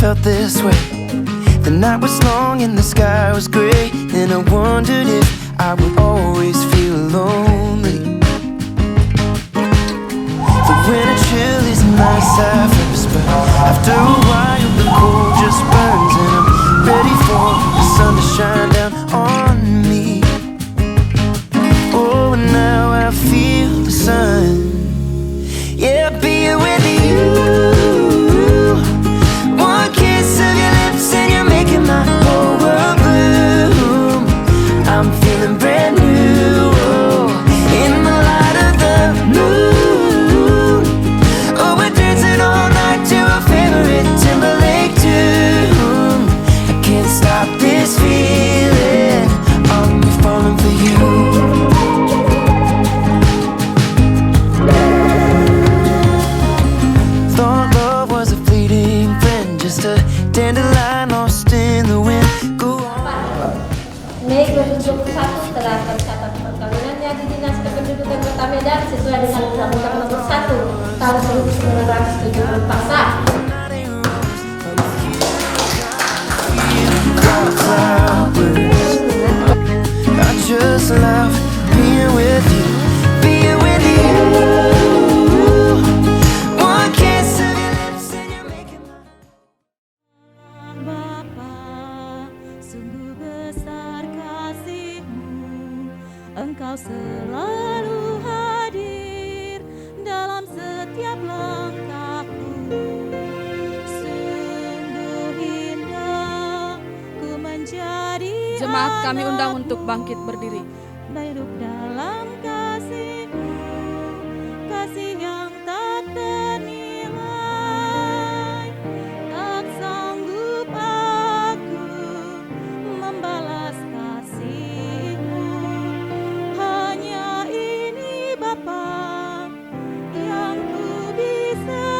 felt this way. The night was long and the sky was gray, and I wondered if I would always feel lonely. The winter chill is nice at first, but after a while the cold just burns, and I'm ready for the sun to shine down on me. Oh, and now I feel the sun. Yeah, being with you. One kiss of your lips and you're making my whole world bloom. I'm feeling brand new, oh, in the light of the moon. Oh, we're dancing all night to our favorite Timberlake tune. I can't stop this feeling, I'm falling for you. Dandelion lost in the wind. Go on. Mei 2021 telah tercatat perkawinannya di Dinas Kependudukan Kota Medan sesuai dengan Undang-Undang Nomor 1 Tahun 1974 sah. I just love being with you, being with you. One kiss of your lips and you're making my Engkau selalu hadir dalam setiap langkahku. Sungguh indah ku menjadi Jemaat kami undang untuk bangkit berdiri. hidup dalam kasih-Mu, kasih yang tak ternilai. Tak sanggup aku membalas kasih-Mu. Hanya ini Bapa yang ku bisa.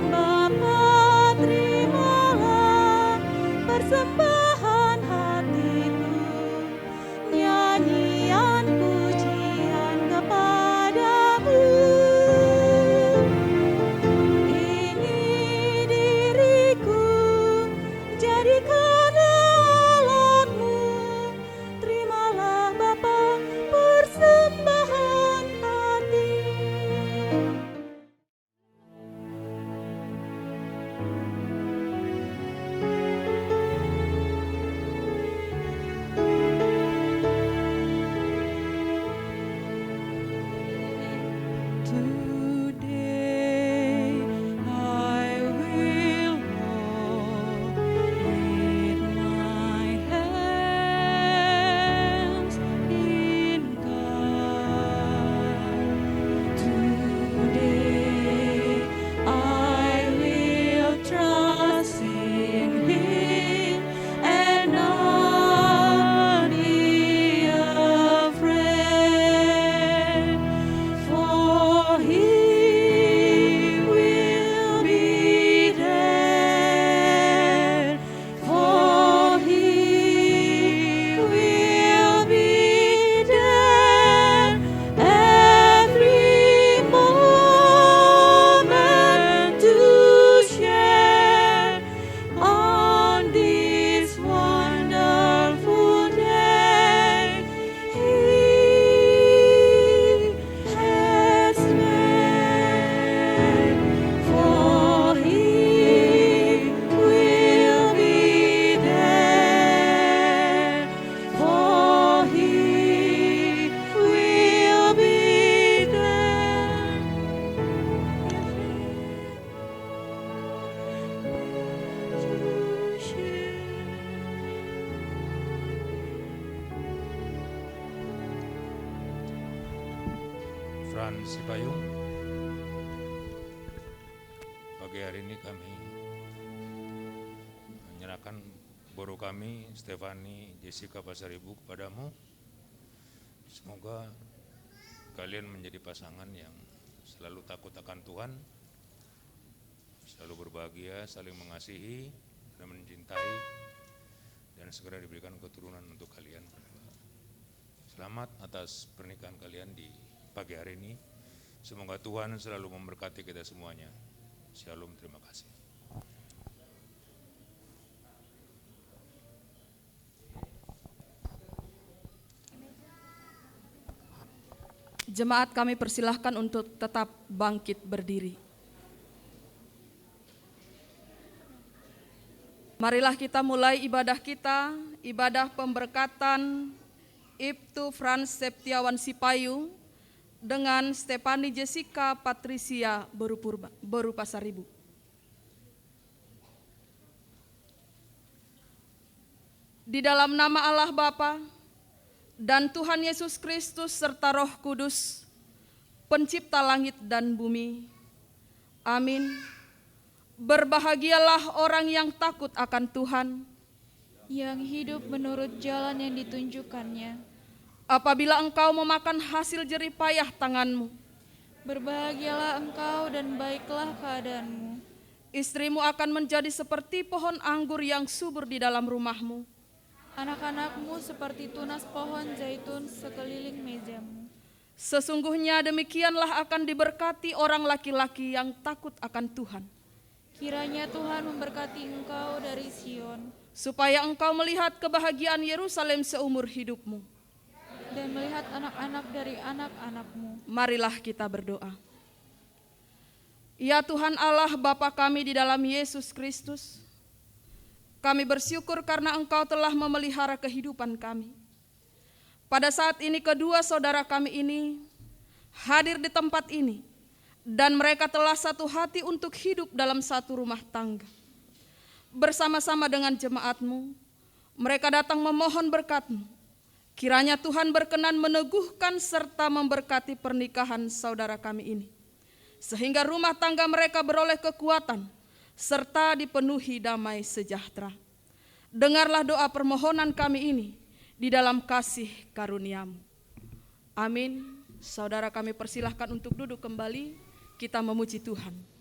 Bapa, terimalah persembahan hatiku, nyanyian pujian kepadamu. Ini diriku, jadikan alatmu. Terimalah Bapa persembahan hati. Today I will walk with my hands in God. Today I will trust in Him and not be afraid. For He will be there. For He will be there every moment to share on this wonderful day He has made. For He will be there. For He will be there. To share. Frans Sipayung. Pagi hari ini kami menyerahkan guru kami Stefani Jessica Pasaribu kepadamu. Semoga kalian menjadi pasangan yang selalu takut akan Tuhan, selalu berbahagia, saling mengasihi dan mencintai, dan segera diberikan keturunan untuk kalian berdua. Selamat atas pernikahan kalian di pagi hari ini. Semoga Tuhan selalu memberkati kita semuanya. Shalom, terima kasih. Jemaat kami persilahkan untuk tetap bangkit berdiri. Marilah kita mulai ibadah kita, ibadah pemberkatan Ibtu Frans Septiawan Sipayu dengan Stefani Jessica Patricia Boru Pasaribu. Di dalam nama Allah Bapa dan Tuhan Yesus Kristus serta Roh Kudus, pencipta langit dan bumi. Amin. Berbahagialah orang yang takut akan Tuhan, yang hidup menurut jalan yang ditunjukkannya. apabila engkau memakan hasil jerih payah tanganmu. Berbahagialah engkau dan baiklah keadaanmu. Istrimu akan menjadi seperti pohon anggur yang subur di dalam rumahmu. Anak-anakmu seperti tunas pohon zaitun sekeliling mejamu. Sesungguhnya demikianlah akan diberkati orang laki-laki yang takut akan Tuhan. Kiranya Tuhan memberkati engkau dari Sion, Supaya engkau melihat kebahagiaan Yerusalem seumur hidupmu. dan melihat anak-anak dari anak-anakmu. Marilah kita berdoa. Ya Tuhan Allah Bapa kami di dalam Yesus Kristus, kami bersyukur karena Engkau telah memelihara kehidupan kami. Pada saat ini kedua saudara kami ini hadir di tempat ini, dan mereka telah satu hati untuk hidup dalam satu rumah tangga. Bersama-sama dengan jemaat-Mu, mereka datang memohon berkat-Mu. Kiranya Tuhan berkenan meneguhkan serta memberkati pernikahan saudara kami ini, sehingga rumah tangga mereka beroleh kekuatan serta dipenuhi damai sejahtera. Dengarlah doa permohonan kami ini di dalam kasih karunia-Mu. Amin. Saudara kami persilahkan untuk duduk kembali, kita memuji Tuhan.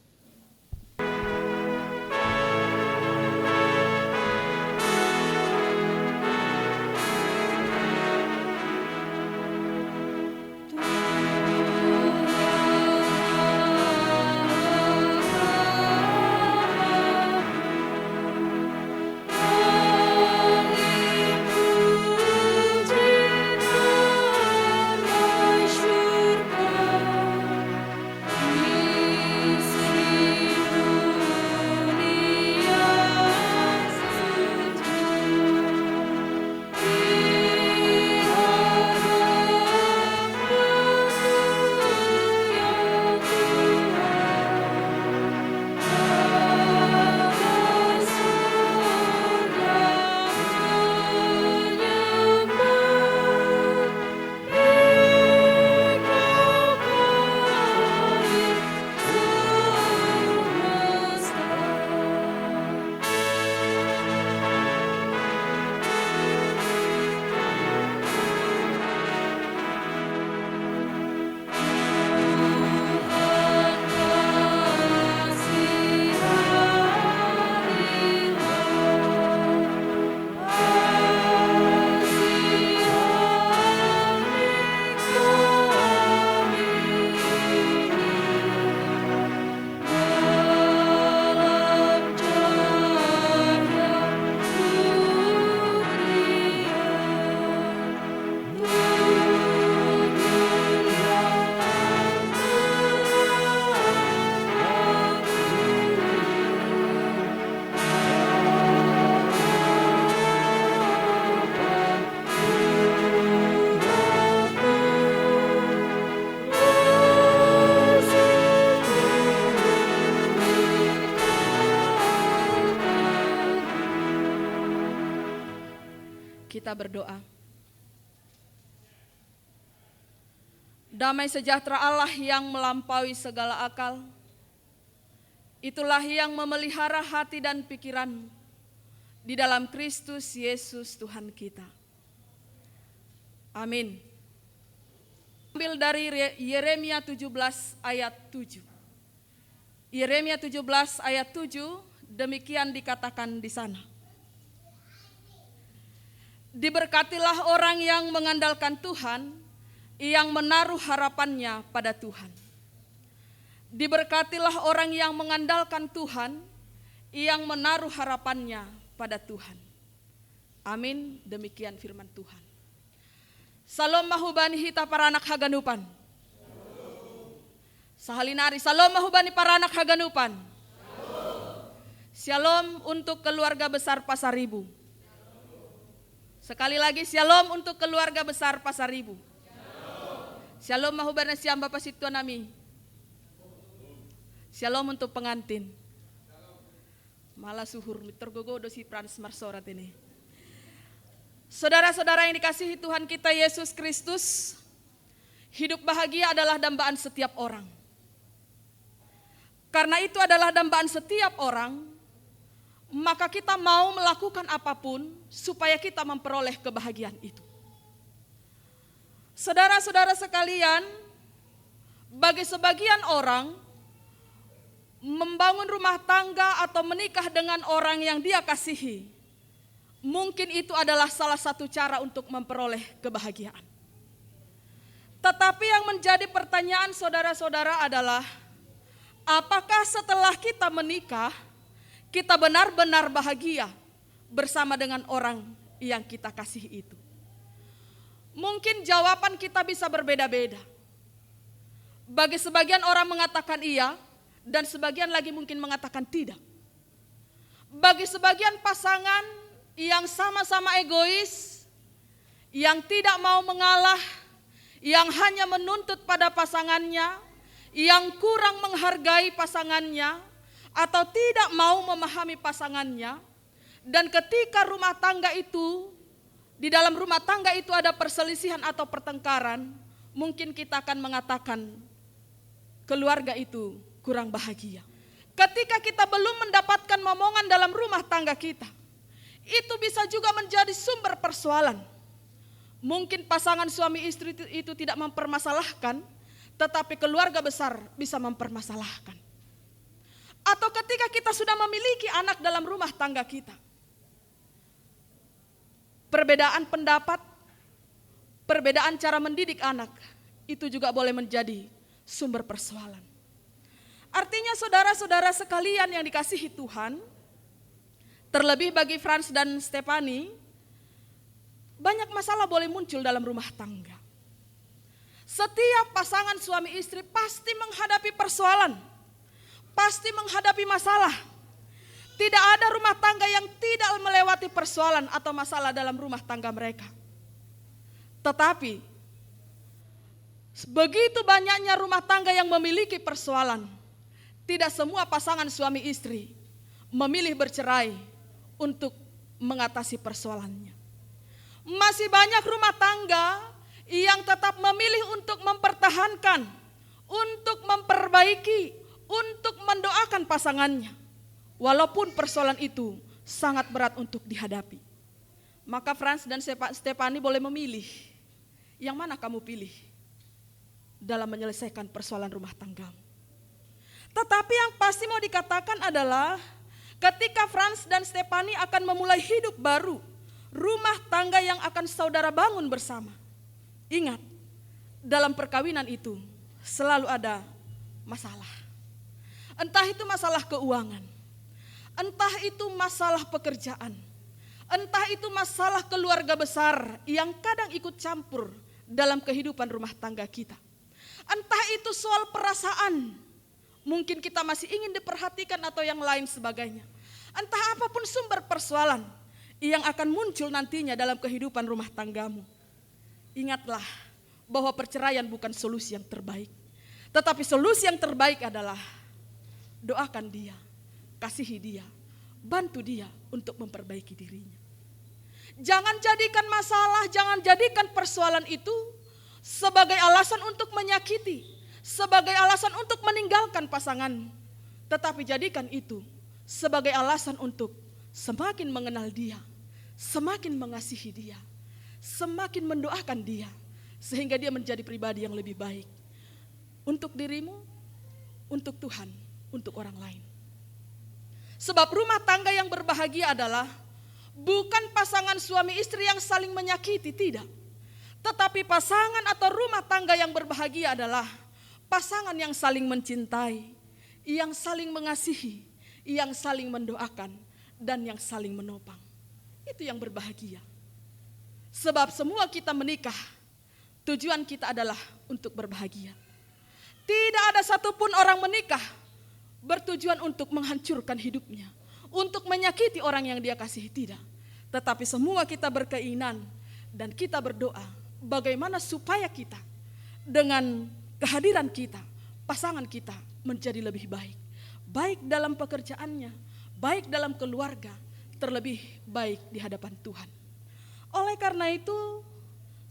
Kita berdoa. Damai sejahtera Allah yang melampaui segala akal, itulah yang memelihara hati dan pikiran di dalam Kristus Yesus Tuhan kita. Amin. Ambil dari Yeremia 17 ayat 7. Yeremia 17 ayat 7, demikian dikatakan di sana. Diberkatilah orang yang mengandalkan Tuhan, yang menaruh harapannya pada Tuhan. Diberkatilah orang yang mengandalkan Tuhan, yang menaruh harapannya pada Tuhan. Amin, demikian firman Tuhan. Salom mahubani hita para anak haganupan. Sahalinari, Salom mahubani paranak haganupan. Shalom untuk keluarga besar Pasaribu. Sekali lagi, shalom untuk keluarga besar Pasaribu. Shalom mahubana siam Bapak Situan nami. Shalom untuk pengantin. Malah suhur tergogo dosi Frans Marsorat ini. Saudara-saudara yang dikasihi Tuhan kita Yesus Kristus, hidup bahagia adalah dambaan setiap orang. Karena itu adalah dambaan setiap orang, maka kita mau melakukan apapun supaya kita memperoleh kebahagiaan itu. Saudara-saudara sekalian, bagi sebagian orang, membangun rumah tangga atau menikah dengan orang yang dia kasihi, mungkin itu adalah salah satu cara untuk memperoleh kebahagiaan. Tetapi yang menjadi pertanyaan saudara-saudara adalah, apakah setelah kita menikah, kita benar-benar bahagia bersama dengan orang yang kita kasihi itu? Mungkin jawaban kita bisa berbeda-beda. Bagi sebagian orang mengatakan iya, dan sebagian lagi mungkin mengatakan tidak. Bagi sebagian pasangan yang sama-sama egois, yang tidak mau mengalah, yang hanya menuntut pada pasangannya, yang kurang menghargai pasangannya, atau tidak mau memahami pasangannya, dan ketika rumah tangga itu, di dalam rumah tangga itu ada perselisihan atau pertengkaran, mungkin kita akan mengatakan keluarga itu kurang bahagia. Ketika kita belum mendapatkan momongan dalam rumah tangga kita, itu bisa juga menjadi sumber persoalan. Mungkin pasangan suami istri itu tidak mempermasalahkan, tetapi keluarga besar bisa mempermasalahkan. Atau ketika kita sudah memiliki anak dalam rumah tangga kita, perbedaan pendapat, perbedaan cara mendidik anak, itu juga boleh menjadi sumber persoalan. Artinya saudara-saudara sekalian yang dikasihi Tuhan, terlebih bagi Frans dan Stephanie, banyak masalah boleh muncul dalam rumah tangga. Setiap pasangan suami istri pasti menghadapi persoalan, pasti menghadapi masalah. Tidak ada rumah tangga yang tidak melewati persoalan atau masalah dalam rumah tangga mereka. Tetapi, begitu banyaknya rumah tangga yang memiliki persoalan, tidak semua pasangan suami istri memilih bercerai untuk mengatasi persoalannya. Masih banyak rumah tangga yang tetap memilih untuk mempertahankan, untuk memperbaiki, untuk mendoakan pasangannya, walaupun persoalan itu sangat berat untuk dihadapi. Maka Frans dan Stephanie boleh memilih, yang mana kamu pilih dalam menyelesaikan persoalan rumah tanggamu. Tetapi yang pasti mau dikatakan adalah, ketika Frans dan Stephanie akan memulai hidup baru, rumah tangga yang akan saudara bangun bersama, ingat, dalam perkawinan itu selalu ada masalah. Entah itu masalah keuangan, entah itu masalah pekerjaan, entah itu masalah keluarga besar yang kadang ikut campur dalam kehidupan rumah tangga kita. Entah itu soal perasaan, mungkin kita masih ingin diperhatikan atau yang lain sebagainya. Entah apapun sumber persoalan yang akan muncul nantinya dalam kehidupan rumah tanggamu, ingatlah bahwa perceraian bukan solusi yang terbaik. Tetapi solusi yang terbaik adalah doakan dia, kasihi dia, bantu dia untuk memperbaiki dirinya. Jangan jadikan masalah, jangan jadikan persoalan itu sebagai alasan untuk menyakiti, sebagai alasan untuk meninggalkan pasangan. Tetapi jadikan itu sebagai alasan untuk semakin mengenal dia, semakin mengasihi dia, semakin mendoakan dia, sehingga dia menjadi pribadi yang lebih baik untuk dirimu, untuk Tuhan, untuk orang lain. Sebab rumah tangga yang berbahagia adalah bukan pasangan suami istri yang saling menyakiti, tidak. Tetapi pasangan atau rumah tangga yang berbahagia adalah pasangan yang saling mencintai, yang saling mengasihi, yang saling mendoakan, dan yang saling menopang. Itu yang berbahagia. Sebab semua kita menikah, tujuan kita adalah untuk berbahagia. Tidak ada satupun orang menikah bertujuan untuk menghancurkan hidupnya, untuk menyakiti orang yang dia kasihi, tidak. Tetapi semua kita berkeinginan dan kita berdoa bagaimana supaya kita dengan kehadiran kita, pasangan kita menjadi lebih baik. Baik dalam pekerjaannya, baik dalam keluarga, terlebih baik di hadapan Tuhan. Oleh karena itu,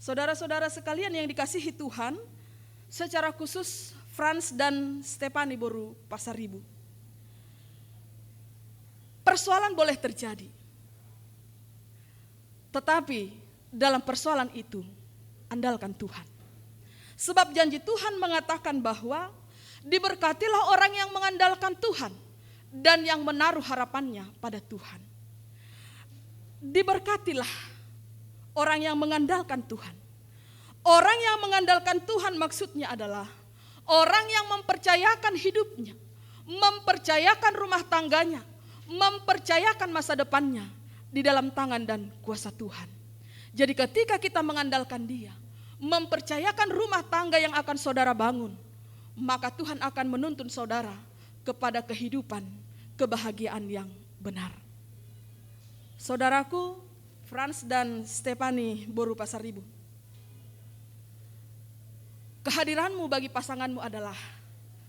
saudara-saudara sekalian yang dikasihi Tuhan, secara khusus Frans dan Stefani Boru Pasaribu, persoalan boleh terjadi, tetapi dalam persoalan itu andalkan Tuhan. Sebab janji Tuhan mengatakan bahwa diberkatilah orang yang mengandalkan Tuhan dan yang menaruh harapannya pada Tuhan. Diberkatilah orang yang mengandalkan Tuhan. Orang yang mengandalkan Tuhan maksudnya adalah orang yang mempercayakan hidupnya, mempercayakan rumah tangganya, mempercayakan masa depannya di dalam tangan dan kuasa Tuhan. Jadi ketika kita mengandalkan Dia, mempercayakan rumah tangga yang akan saudara bangun, maka Tuhan akan menuntun saudara kepada kehidupan, kebahagiaan yang benar. Saudaraku, Frans dan Stefani Boru Pasaribu, kehadiranmu bagi pasanganmu adalah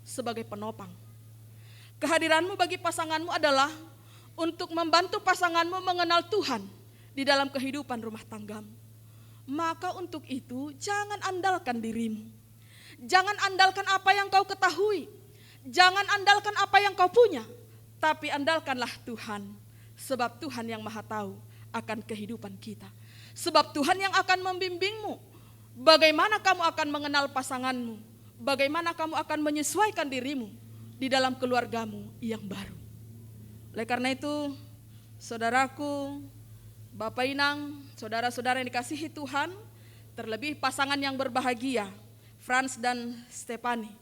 sebagai penopang. Kehadiranmu bagi pasanganmu adalah untuk membantu pasanganmu mengenal Tuhan di dalam kehidupan rumah tanggamu. Maka untuk itu jangan andalkan dirimu. Jangan andalkan apa yang kau ketahui. Jangan andalkan apa yang kau punya. Tapi andalkanlah Tuhan. Sebab Tuhan yang maha tahu akan kehidupan kita. Sebab Tuhan yang akan membimbingmu. Bagaimana kamu akan mengenal pasanganmu. Bagaimana kamu akan menyesuaikan dirimu di dalam keluargamu yang baru. Oleh karena itu, saudaraku, Bapak Inang, saudara-saudara yang dikasihi Tuhan, terlebih pasangan yang berbahagia, Frans dan Stefani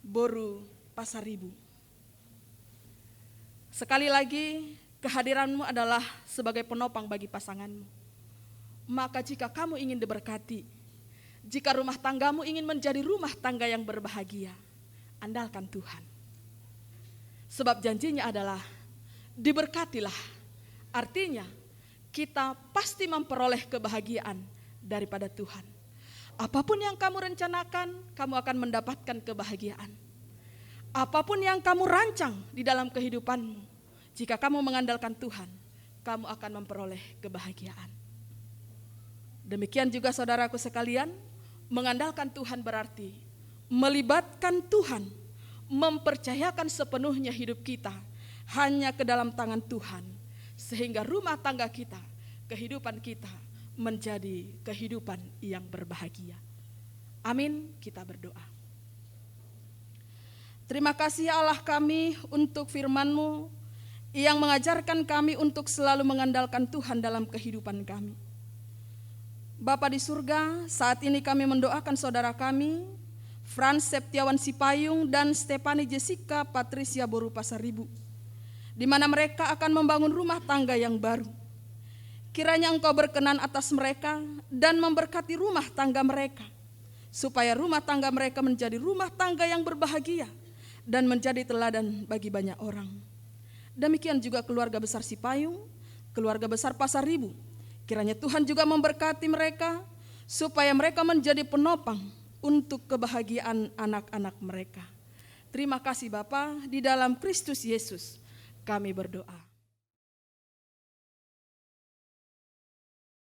Boru Pasaribu. Sekali lagi, kehadiranmu adalah sebagai penopang bagi pasanganmu. Maka jika kamu ingin diberkati, jika rumah tanggamu ingin menjadi rumah tangga yang berbahagia, andalkan Tuhan. Sebab janjinya adalah diberkatilah. Artinya kita pasti memperoleh kebahagiaan daripada Tuhan. Apapun yang kamu rencanakan, kamu akan mendapatkan kebahagiaan. Apapun yang kamu rancang di dalam kehidupanmu, jika kamu mengandalkan Tuhan, kamu akan memperoleh kebahagiaan. Demikian juga saudaraku sekalian, mengandalkan Tuhan berarti melibatkan Tuhan, mempercayakan sepenuhnya hidup kita hanya ke dalam tangan Tuhan, sehingga rumah tangga kita, kehidupan kita menjadi kehidupan yang berbahagia. Amin, kita berdoa. Terima kasih Allah kami untuk firman-Mu yang mengajarkan kami untuk selalu mengandalkan Tuhan dalam kehidupan kami. Bapa di surga, saat ini kami mendoakan saudara kami, Frans Septiawan Sipayung dan Stefani Jessica Patricia Boru Pasaribu, di mana mereka akan membangun rumah tangga yang baru. Kiranya Engkau berkenan atas mereka dan memberkati rumah tangga mereka, supaya rumah tangga mereka menjadi rumah tangga yang berbahagia dan menjadi teladan bagi banyak orang. Demikian juga keluarga besar Sipayung, keluarga besar Pasaribu. Kiranya Tuhan juga memberkati mereka, supaya mereka menjadi penopang untuk kebahagiaan anak-anak mereka. Terima kasih Bapa, di dalam Kristus Yesus kami berdoa.